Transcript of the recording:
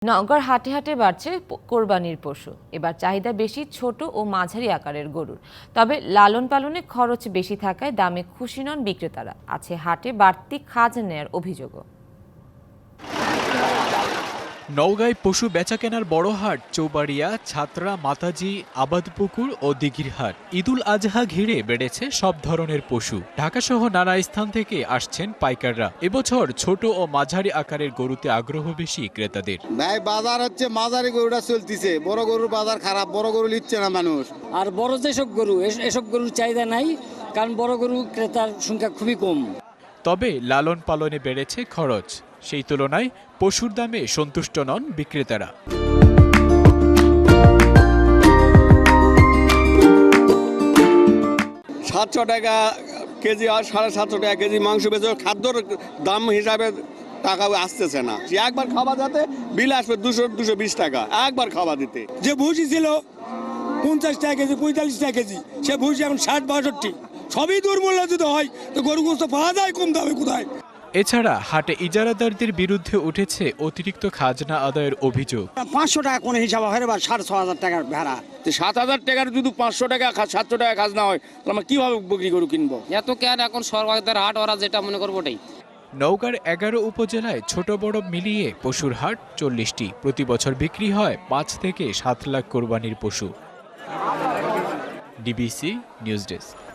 নওগাঁর হাটে হাটে বাড়ছে কোরবানির পশু। এবার চাহিদা বেশি ছোট ও মাঝারি আকারের গরুর। তবে লালন পালনে খরচ বেশি থাকায় দামে খুশি নন বিক্রেতারা। আছে হাটে বাড়তি খাজনা নেয়ার অভিযোগও। নওগাঁয় পশু বেচাকেনার বড় হাট চৌবাড়িয়া, ছাত্রা, মাতাজি, আবাদপুকুর ও দিঘির হাট। ঈদুল আজহা ঘিরে বেড়েছে সব ধরনের পশু। ঢাকাসহ নানা স্থান থেকে আসছেন পাইকাররা। এবছর ছোট ও মাঝারি আকারের গরুতে আগ্রহ বেশি ক্রেতাদের। ভাই বাজার হচ্ছে মাঝারি গরুটা চলতিছে, বড় গরুর বাজার খারাপ, বড় গরু নিচ্ছে না মানুষ। আর বড় যেসব গরু এসব গরুর চাহিদা নাই, কারণ বড় গরু ক্রেতার সংখ্যা খুবই কম। তবে লালন পালনে বেড়েছে খরচ। সেই তুলনায় পশুর দামে সন্তুষ্ট নন বিক্রেতারা। 700 টাকা কেজি আর 750 টাকা কেজি মাংস বেচে খাদ্যর দাম হিসাবে টাকা আসতেছে না। একবার খাওয়া যাতে বিল আসবে 200-220 টাকা একবার খাওয়া দিতে। যে ভুসি ছিল 50 টাকা কেজি, 45 টাকা কেজি, সে ভুসি এখন 60-62। সবই দুর্মূল্য যদি হয় তো গরু গোস্ত পাওয়া যায় কম দামে কোথায়? এছাড়া হাটে ইজারাদারদের বিরুদ্ধে উঠেছে অতিরিক্ত খাজনা আদায়ের অভিযোগ। 500 টাকা কোন হিসাবে হয় বা 6,500 টাকার ভাড়া। 7,000 টাকার যদি 500 টাকা 700 টাকা খাজনা হয় তাহলে আমরা কিভাবে বকরি গরু কিনবো? এত কেন এখন সরকারের হাট, ওরা যেটা মনে করবো ওটাই। নওগাঁর 11 উপজেলায় ছোট বড় মিলিয়ে পশুর হাট 40টি। প্রতি বছর বিক্রি হয় 5 থেকে 7 লাখ কোরবানির পশু। DBC news desk.